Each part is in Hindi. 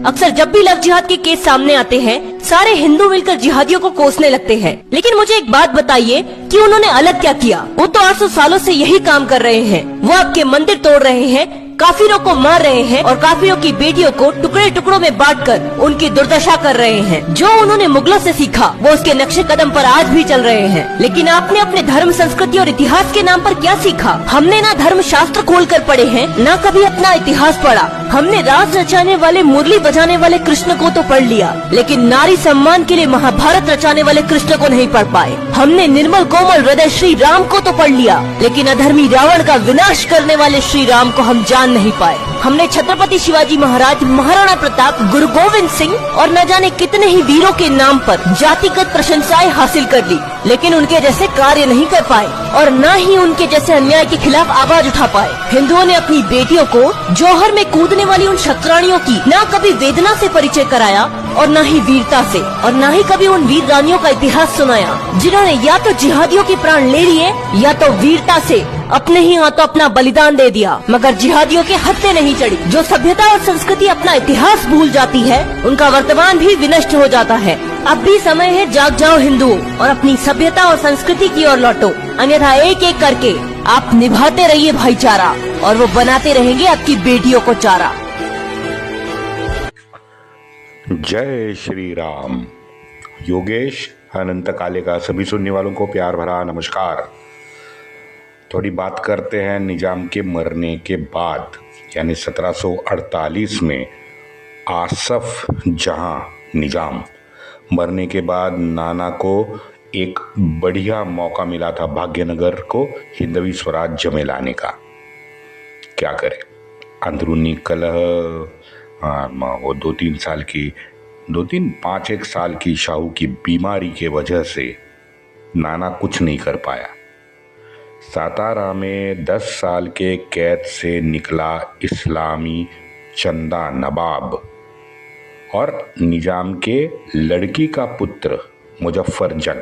अक्सर जब भी लव जिहाद के केस सामने आते हैं, सारे हिंदू मिलकर जिहादियों को कोसने लगते हैं। लेकिन मुझे एक बात बताइए कि उन्होंने अलग क्या किया? वो तो 800 सालों से यही काम कर रहे हैं। वो आपके मंदिर तोड़ रहे हैं, काफिरों को मार रहे हैं और काफिरों की बेटियों को टुकड़े टुकड़ों में बांटकर उनकी दुर्दशा कर रहे हैं। जो उन्होंने मुगलों से सीखा वो उसके नक्शे कदम पर आज भी चल रहे हैं। लेकिन आपने अपने धर्म, संस्कृति और इतिहास के नाम पर क्या सीखा? हमने ना धर्म शास्त्र खोल कर पढ़े हैं, ना कभी अपना इतिहास पढ़ा। हमने रास रचाने वाले, मुरली बजाने वाले कृष्ण को तो पढ़ लिया, लेकिन नारी सम्मान के लिए महाभारत रचाने वाले कृष्ण को नहीं पढ़ पाए। हमने निर्मल कोमल हृदय श्री राम को तो पढ़ लिया, लेकिन अधर्मी रावण का विनाश करने वाले श्री राम को हम जान नहीं पाए। हमने छत्रपति शिवाजी महाराज, महाराणा प्रताप, गुरु गोविंद सिंह और न जाने कितने ही वीरों के नाम पर जातिगत प्रशंसाएं हासिल कर ली, लेकिन उनके जैसे कार्य नहीं कर पाए और न ही उनके जैसे अन्याय के खिलाफ आवाज उठा पाए। हिंदुओं ने अपनी बेटियों को जौहर में कूदने वाली उन क्षत्राणियों की न कभी वेदना से परिचय कराया और न ही वीरता से, और न ही कभी उन वीर रानियों का इतिहास सुनाया जिन्होंने या तो जिहादियों के प्राण ले लिए या तो वीरता से अपने ही हाथों अपना बलिदान दे दिया, मगर जिहादियों के हत्थे नहीं चढ़ी। जो सभ्यता और संस्कृति अपना इतिहास भूल जाती है, उनका वर्तमान भी विनष्ट हो जाता है। अब भी समय है, जाग जाओ हिंदुओं और अपनी सभ्यता और संस्कृति की ओर लौटो, अन्यथा एक एक करके आप निभाते रहिए भाईचारा और वो बनाते रहेंगे आपकी बेटियों को चारा। जय श्री राम। योगेश अनंत काले का सभी सुनने वालों को प्यार भरा नमस्कार। थोड़ी बात करते हैं निजाम के मरने के बाद, यानी 1748 में आसफ जहां निजाम मरने के बाद नाना को एक बढ़िया मौका मिला था भाग्यनगर को हिंदवी स्वराज्य में लाने का। क्या करे, अंदरूनी कलह, वो 5-1 साल की शाहू की बीमारी के वजह से नाना कुछ नहीं कर पाया। सातारा में 10 साल के कैद से निकला इस्लामी चंदा नवाब और निजाम के लड़की का पुत्र मुजफ्फर जंग,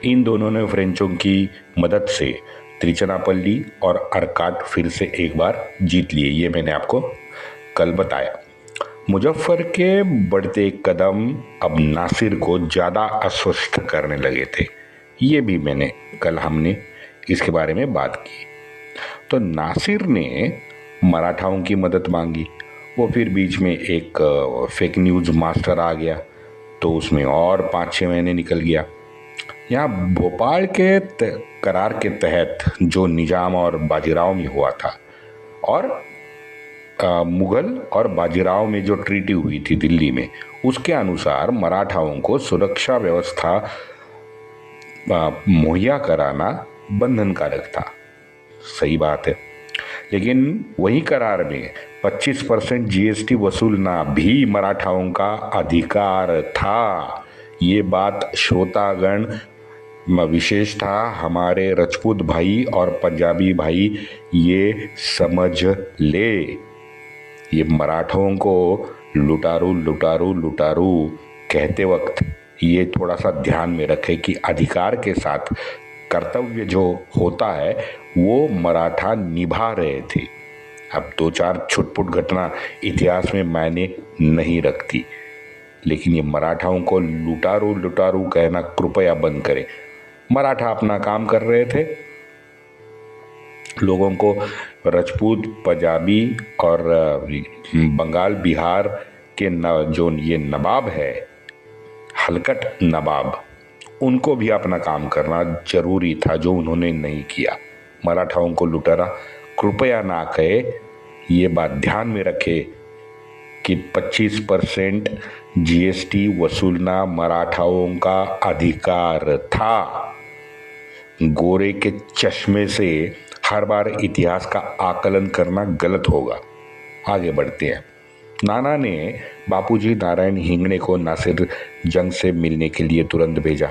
इन दोनों ने फ्रेंचों की मदद से त्रिचनापल्ली और अर्काट फिर से एक बार जीत लिए। ये मैंने आपको कल बताया। मुजफ्फर के बढ़ते कदम अब नासिर को ज़्यादा अस्वस्थ करने लगे थे। ये भी हमने इसके बारे में बात की। तो नासिर ने मराठाओं की मदद मांगी। वो फिर बीच में एक फेक न्यूज़ मास्टर आ गया, तो उसमें और 5-6 महीने निकल गया। यहाँ भोपाल के करार के तहत जो निजाम और बाजीराव में हुआ था, और मुगल और बाजीराव में जो ट्रीटी हुई थी दिल्ली में, उसके अनुसार मराठाओं को सुरक्षा व्यवस्था मुहैया कराना बंधनकारक था। सही बात है, लेकिन वही करार में 25% जीएसटी वसूलना भी मराठाओं का अधिकार था। ये बात श्रोतागण विशेष था हमारे राजपूत भाई और पंजाबी भाई ये समझ ले। ये मराठों को लुटारू लुटारू लुटारू कहते वक्त ये थोड़ा सा ध्यान में रखे कि अधिकार के साथ कर्तव्य जो होता है वो मराठा निभा रहे थे। अब 2-4 छुटपुट घटना इतिहास में मायने नहीं रखती, लेकिन ये मराठाओं को लुटारू लुटारू कहना कृपया बंद करें। मराठा अपना काम कर रहे थे, लोगों को राजपूत, पंजाबी और बंगाल, बिहार के जो ये नवाब है, हलकट नवाब, उनको भी अपना काम करना जरूरी था, जो उन्होंने नहीं किया। मराठाओं को लुटारा कृपया ना कहे। ये बात ध्यान में रखे कि 25% जीएसटी वसूलना मराठाओं का अधिकार था। गोरे के चश्मे से हर बार इतिहास का आकलन करना गलत होगा। आगे बढ़ते हैं। नाना ने बापूजी नारायण हिंगणे को नासिर जंग से मिलने के लिए तुरंत भेजा।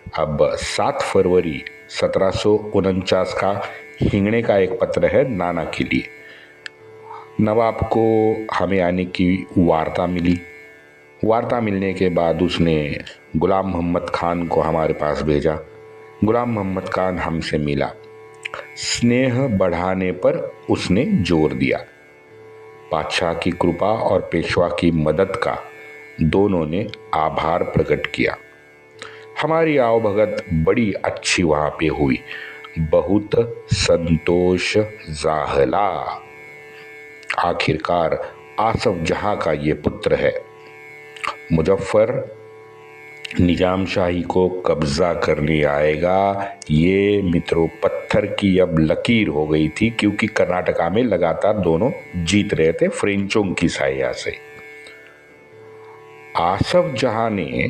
अब 7 फरवरी 1749 का हिंगणे का एक पत्र है नाना के लिए। नवाब को हमें आने की वार्ता मिली। वार्ता मिलने के बाद उसने गुलाम मोहम्मद खान को हमारे पास भेजा। गुलाम मोहम्मद खान हमसे मिला। स्नेह बढ़ाने पर उसने जोर दिया। बादशाह की कृपा और पेशवा की मदद का दोनों ने आभार प्रकट किया। हमारी आवभगत बड़ी अच्छी वहां पे हुई, बहुत संतोष जाहला। आखिरकार आसफ जहां का ये पुत्र है। मुजफ्फर निजाम शाही को कब्जा करने आएगा, ये मित्रों पत्थर की अब लकीर हो गई थी, क्योंकि कर्नाटका में लगातार दोनों जीत रहे थे फ्रेंचों की सहायता से। आसफ जहां ने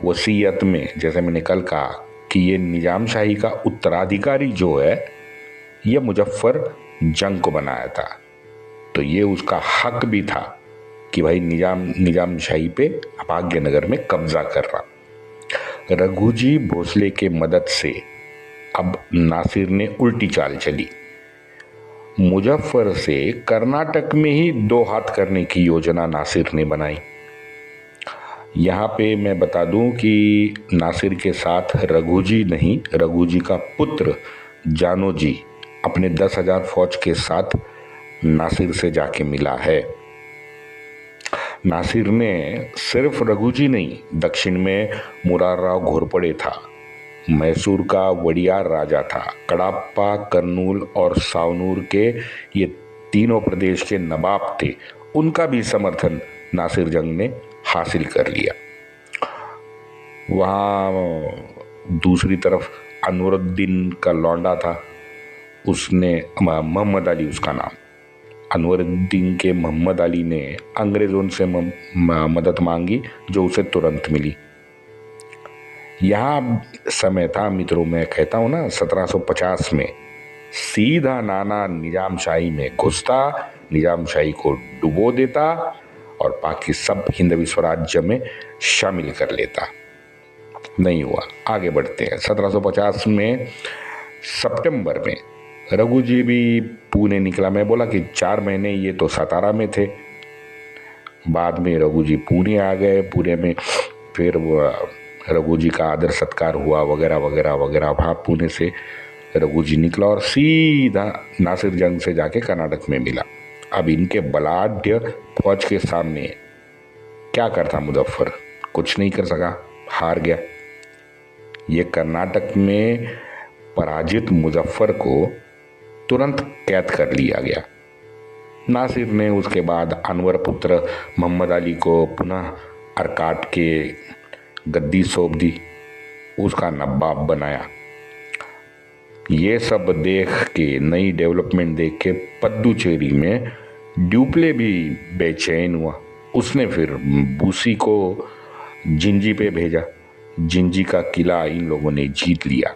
वसीयत में, जैसे मैंने कल कहा, कि ये निजाम शाही का उत्तराधिकारी जो है ये मुजफ्फर जंग को बनाया था, तो ये उसका हक भी था कि भाई निजाम शाही पे भाग्यनगर में कब्जा कर रहा। रघुजी भोसले के मदद से अब नासिर ने उल्टी चाल चली। मुजफ्फर से कर्नाटक में ही दो हाथ करने की योजना नासिर ने बनाई। यहाँ पे मैं बता दूं कि नासिर के साथ रघुजी नहीं, रघुजी का पुत्र जानोजी अपने 10,000 फौज के साथ नासिर से जाके मिला है। नासिर ने सिर्फ रघुजी नहीं, दक्षिण में मुरारराव घोरपड़े था, मैसूर का वडियार राजा था, कड़ाप्पा, कर्नूल और सावनूर के ये तीनों प्रदेश के नवाब थे, उनका भी समर्थन नासिर जंग ने हासिल कर लिया। वहाँ दूसरी तरफ अनवरुद्दीन का लौंडा था, उसने मोहम्मद अली उसका नाम, अनवरुद्दीन के मोहम्मद अली ने अंग्रेज़ों से मदद मांगी, जो उसे तुरंत मिली। यहाँ समय था मित्रों, मैं कहता हूँ ना, 1750 में सीधा नाना निजाम शाही में घुसता, निजाम शाही को डुबो देता और बाकी सब हिंदवी स्वराज्य में शामिल कर लेता। नहीं हुआ। आगे बढ़ते हैं। 1750 में सितंबर में रघुजी भी पुणे निकला। मैं बोला कि 4 महीने ये तो सतारा में थे, बाद में रघुजी पुणे आ गए। पुणे में फिर रघुजी का आदर सत्कार हुआ वगैरह वगैरह वगैरह। वहाँ पुणे से रघुजी निकला और सीधा नासिर जंग से जाके कर्नाटक में मिला। अब इनके बलाढ्य फौज के सामने क्या करता मुजफ्फर? कुछ नहीं कर सका, हार गया। ये कर्नाटक में पराजित मुजफ्फर को तुरंत कैद कर लिया गया। नासिर ने उसके बाद अनवर पुत्र मोहम्मद अली को पुनः अरकाट के गद्दी सौंप दी, उसका नवाब बनाया। ये सब देख के, नई डेवलपमेंट देख के पद्दुचेरी में ड्यूप्ले भी बेचैन हुआ। उसने फिर बूसी को जिंजी पे भेजा। जिंजी का किला इन लोगों ने जीत लिया।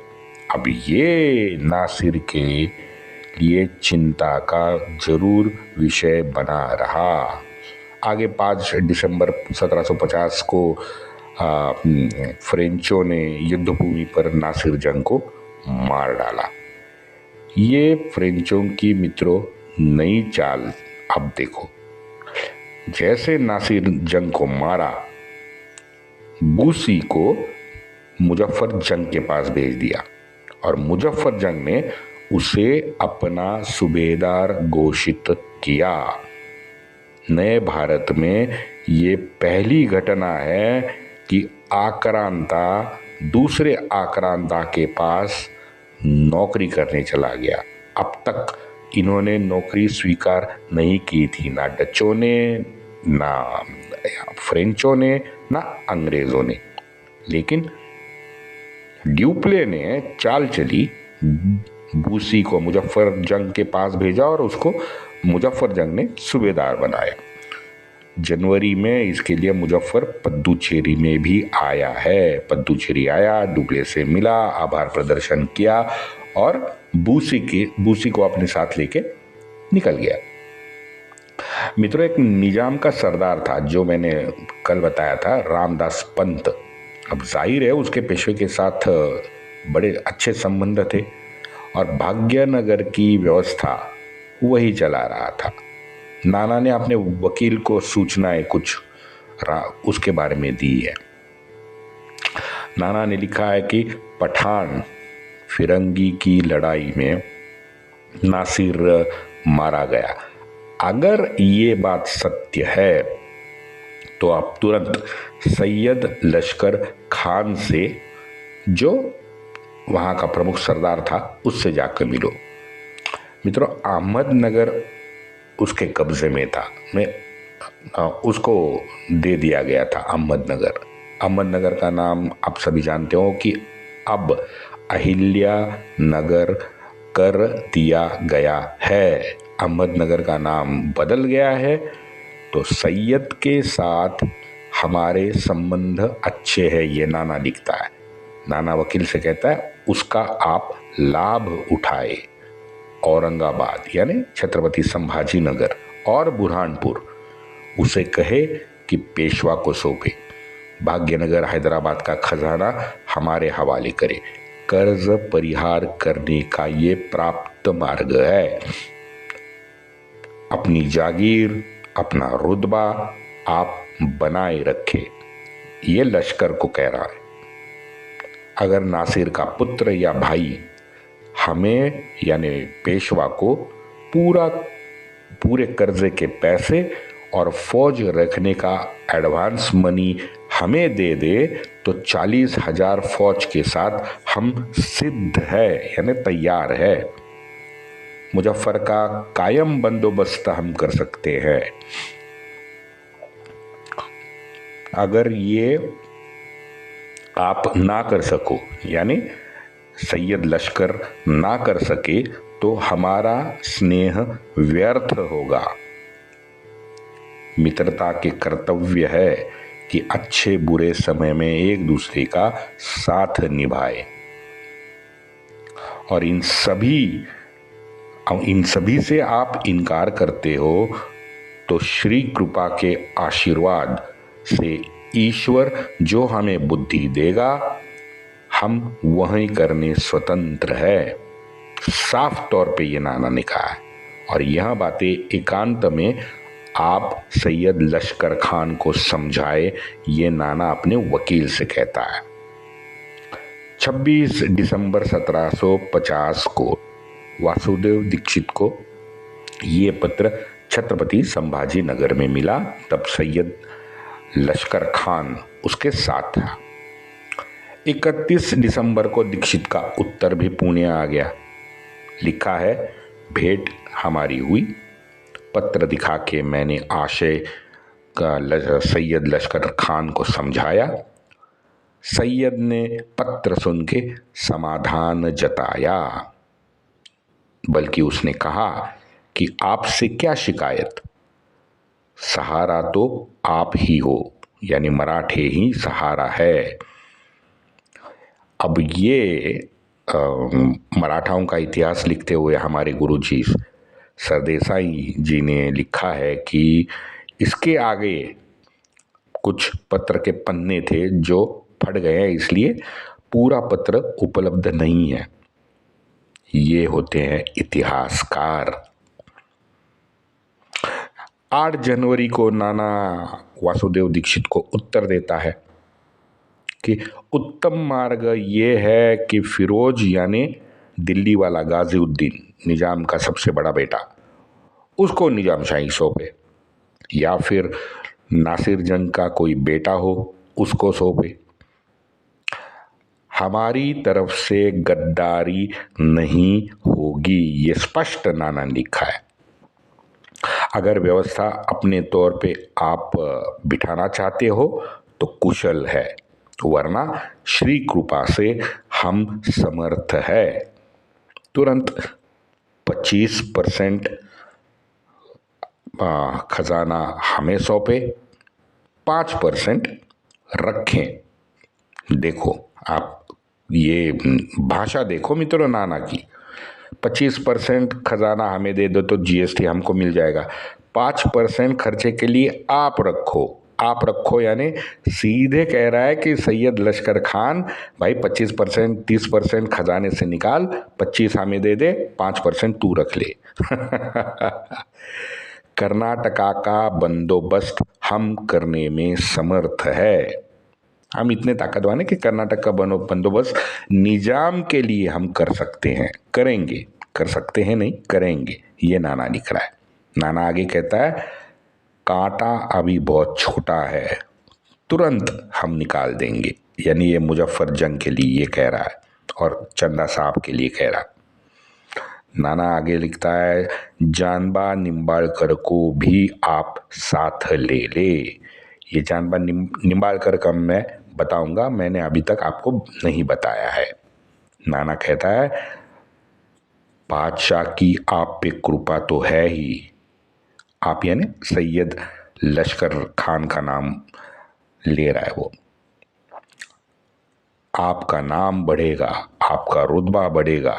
अब ये नासिर के लिए चिंता का जरूर विषय बना रहा। आगे 5 दिसंबर 1750 को फ्रेंचों ने युद्ध भूमि पर नासिर जंग को मार डाला। ये फ्रेंचों की मित्रों नई चाल। अब देखो, जैसे नासिर जंग को मारा, बूसी को मुजफ्फर जंग के पास भेज दिया और मुजफ्फर जंग ने उसे अपना सूबेदार घोषित किया। नए भारत में ये पहली घटना है कि आक्रांता दूसरे आक्रांता के पास नौकरी करने चला गया। अब तक इन्होंने नौकरी स्वीकार नहीं की थी, ना डचों ने, ना फ्रेंचों ने, ना अंग्रेज़ों ने। लेकिन ड्यूप्ले ने चाल चली, बूसी को मुजफ्फर जंग के पास भेजा और उसको मुजफ्फर जंग ने सूबेदार बनाया। जनवरी में इसके लिए मुजफ्फर पद्दुचेरी में भी आया है। पद्दुचेरी आया, ड्यूप्ले से मिला, आभार प्रदर्शन किया और बूसी को अपने साथ लेके निकल गया। मित्रों, एक निजाम का सरदार था जो मैंने कल बताया था, रामदास पंत। अब जाहिर है उसके पेशवे के साथ बड़े अच्छे संबंध थे और भाग्यनगर की व्यवस्था वही चला रहा था। नाना ने अपने वकील को सूचनाएं कुछ उसके बारे में दी है। नाना ने लिखा है कि पठान फिरंगी की लड़ाई में नासिर मारा गया। अगर ये बात सत्य है तो आप तुरंत सैयद लश्कर खान से, जो वहाँ का प्रमुख सरदार था, उससे जाकर मिलो। मित्रों, अहमदनगर उसके कब्जे में था, उसको दे दिया गया था अहमदनगर। अहमदनगर का नाम आप सभी जानते हो कि अब अहिल्या नगर कर दिया गया है। अहमदनगर का नाम बदल गया है। तो सैयद के साथ हमारे संबंध अच्छे हैं, ये नाना लिखता है। नाना वकील से कहता है उसका आप लाभ उठाए। औरंगाबाद यानी छत्रपति संभाजी नगर और बुरहानपुर उसे कहे कि पेशवा को सौंपे। भाग्यनगर हैदराबाद का खजाना हमारे हवाले करे। कर्ज परिहार करने का ये प्राप्त मार्ग है। अपनी जागीर, अपना रुतबा आप बनाए रखे। ये लश्कर को कह रहा है। अगर नासिर का पुत्र या भाई हमें यानी पेशवा को पूरे कर्जे के पैसे और फौज रखने का एडवांस मनी हमें दे दे तो 40,000 फौज के साथ हम सिद्ध है यानी तैयार है। मुजफ्फर का कायम बंदोबस्त हम कर सकते हैं। अगर ये आप ना कर सको यानी सैयद लश्कर ना कर सके तो हमारा स्नेह व्यर्थ होगा। मित्रता के कर्तव्य है कि अच्छे बुरे समय में एक दूसरे का साथ निभाए। और इन सभी से आप इनकार करते हो तो श्री कृपा के आशीर्वाद से ईश्वर जो हमें बुद्धि देगा हम वही करने स्वतंत्र है। साफ तौर पे ये नाना ने कहा है। और यह बातें एकांत में आप सैयद लश्कर खान को समझाए, ये नाना अपने वकील से कहता है। 26 दिसंबर 1750 को वासुदेव दीक्षित को ये पत्र छत्रपति संभाजी नगर में मिला। तब सैयद लश्कर खान उसके साथ था। 31 दिसंबर को दीक्षित का उत्तर भी पुणे आ गया। लिखा है, भेंट हमारी हुई। पत्र दिखा के मैंने आशय का सैयद लश्कर खान को समझाया। सैयद ने पत्र सुन के समाधान जताया, बल्कि उसने कहा कि आपसे क्या शिकायत, सहारा तो आप ही हो, यानी मराठे ही सहारा है। अब ये मराठाओं का इतिहास लिखते हुए हमारे गुरुजी सरदेसाई जी ने लिखा है कि इसके आगे कुछ पत्र के पन्ने थे जो फट गए हैं, इसलिए पूरा पत्र उपलब्ध नहीं है। ये होते हैं इतिहासकार। 8 जनवरी को नाना वासुदेव दीक्षित को उत्तर देता है कि उत्तम मार्ग ये है कि फिरोज यानी दिल्ली वाला गाजीउद्दीन, निजाम का सबसे बड़ा बेटा, उसको निजामशाही सौंपे, या फिर नासिर जंग का कोई बेटा हो उसको सौंपे। हमारी तरफ से गद्दारी नहीं होगी, ये स्पष्ट नाना ने लिखा है। अगर व्यवस्था अपने तौर पे आप बिठाना चाहते हो तो कुशल है, वरना श्री कृपा से हम समर्थ है। तुरंत 25% खजाना हमें सौंपे, 5% रखें। देखो आप ये भाषा देखो मित्रों नाना की। 25% खजाना हमें दे दो तो जीएसटी हमको मिल जाएगा। 5% खर्चे के लिए आप रखो यानी सीधे कह रहा है कि सैयद लश्कर खान भाई 25% 30% खजाने से निकाल, 25 हमें दे दे, 5% तू रख ले। कर्नाटका का बंदोबस्त हम करने में समर्थ है। हम इतने ताकतवान हैं कि कर्नाटक का बंदोबस्त निजाम के लिए हम कर सकते हैं, करेंगे, कर सकते हैं नहीं करेंगे, ये नाना लिख रहा है। नाना आगे कहता है, कांटा अभी बहुत छोटा है, तुरंत हम निकाल देंगे। यानी ये मुजफ्फर जंग के लिए ये कह रहा है और चंदा साहब के लिए कह रहा है। नाना आगे लिखता है, जानबा निम्बाड़कर को भी आप साथ ले ले। ये जानबा निम्बाड़कर का मैं बताऊंगा, मैंने अभी तक आपको नहीं बताया है। नाना कहता है, बादशाह की आप पे कृपा तो है ही। आप यानी सैयद लश्कर खान का नाम ले रहा है वो। आपका नाम बढ़ेगा, आपका रुतबा बढ़ेगा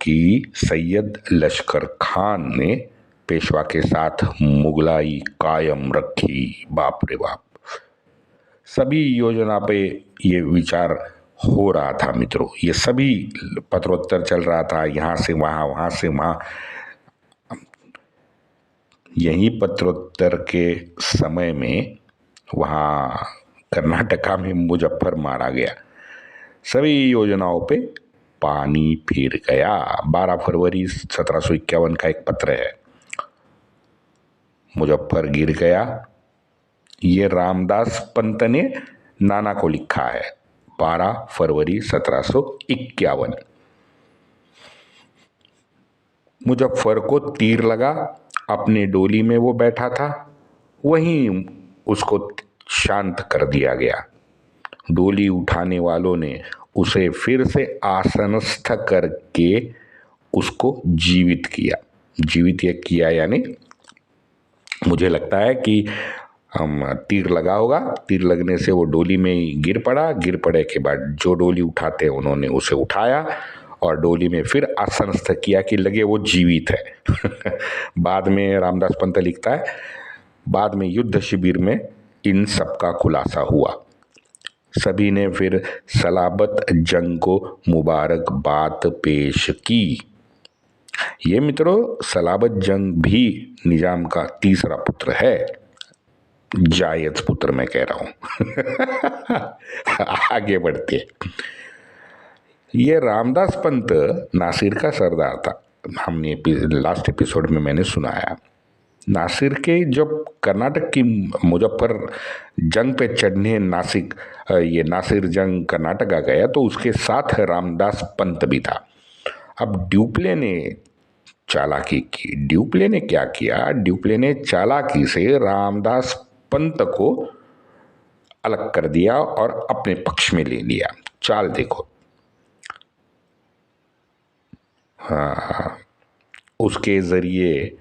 कि सैयद लश्कर खान ने पेशवा के साथ मुगलाई कायम रखी। बाप रे बाप, सभी योजना पे ये विचार हो रहा था मित्रों। ये सभी पत्रोत्तर चल रहा था, यहाँ से वहाँ, वहाँ से वहाँ। यही पत्रोत्तर के समय में वहाँ कर्नाटका में मुजफ्फर मारा गया। सभी योजनाओं पे पानी फिर गया। 12 फरवरी 1751 का एक पत्र है, मुजफ्फर गिर गया। ये रामदास पंत ने नाना को लिखा है, 12 फरवरी 1751। मुजफ्फर को तीर लगा, अपने डोली में वो बैठा था, वहीं उसको शांत कर दिया गया। डोली उठाने वालों ने उसे फिर से आसनस्थ करके उसको जीवित किया। जीवित ये किया यानी मुझे लगता है कि तीर लगा होगा, तीर लगने से वो डोली में गिर पड़ा। गिर पड़े के बाद जो डोली उठाते उन्होंने उसे उठाया और डोली में फिर आसनस्थ किया कि लगे वो जीवित है। बाद में रामदास पंत लिखता है, बाद में युद्ध शिविर में इन सब का खुलासा हुआ। सभी ने फिर सलाबत जंग को मुबारकबाद पेश की। ये मित्रों, सलाबत जंग भी निजाम का तीसरा पुत्र है, जायज पुत्र मैं कह रहा हूं। आगे बढ़ते। ये रामदास पंत नासिर का सरदार था। हमने लास्ट एपिसोड में मैंने सुनाया, नासिर के जब कर्नाटक की मुजफ्फर जंग पे चढ़ने ये नासिर जंग कर्नाटका गया तो उसके साथ रामदास पंत भी था। अब ड्यूप्ले ने चालाकी की। ड्यूप्ले ने क्या किया? ड्यूप्ले ने चालाकी से रामदास पंत को अलग कर दिया और अपने पक्ष में ले लिया। चाल देखो। हाँ, उसके जरिए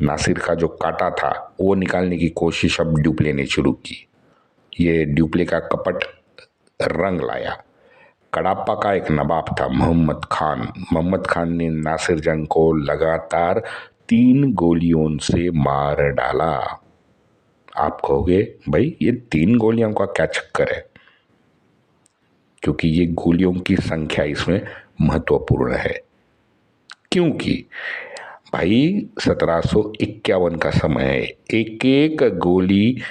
नासिर का जो काटा था वो निकालने की कोशिश अब ड्यूप्ले ने शुरू की। ये ड्यूप्ले का कपट रंग लाया। कड़ापा का एक नवाब था मोहम्मद खान। मोहम्मद खान ने नासिर जंग को लगातार 3 गोलियों से मार डाला। आप कहोगे भाई ये 3 गोलियों का क्या चक्कर है? क्योंकि ये गोलियों की संख्या इसमें महत्वपूर्ण है। क्योंकि भाई 1751 का समय है, एक एक गोली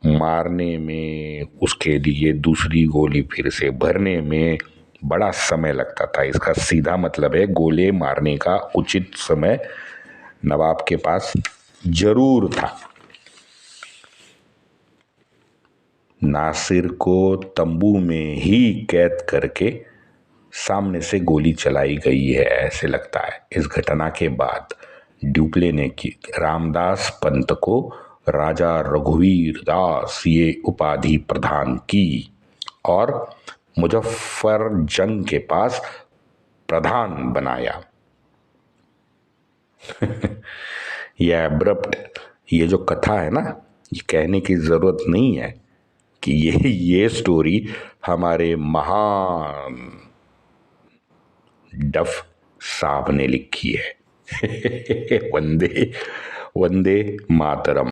मारने में, उसके लिए दूसरी गोली फिर से भरने में बड़ा समय लगता था। इसका सीधा मतलब है गोले मारने का उचित समय नवाब के पास जरूर था। नासिर को तंबू में ही कैद करके सामने से गोली चलाई गई है ऐसे लगता है। इस घटना के बाद ड्यूप्ले ने रामदास पंत को राजा रघुवीर दास ये उपाधि प्रदान की और मुजफ्फर जंग के पास प्रधान बनाया। यह अब्रप्ट, ये जो कथा है ना, ये कहने की जरूरत नहीं है कि ये स्टोरी हमारे महान डफ साहब ने लिखी है। वंदे वंदे मातरम।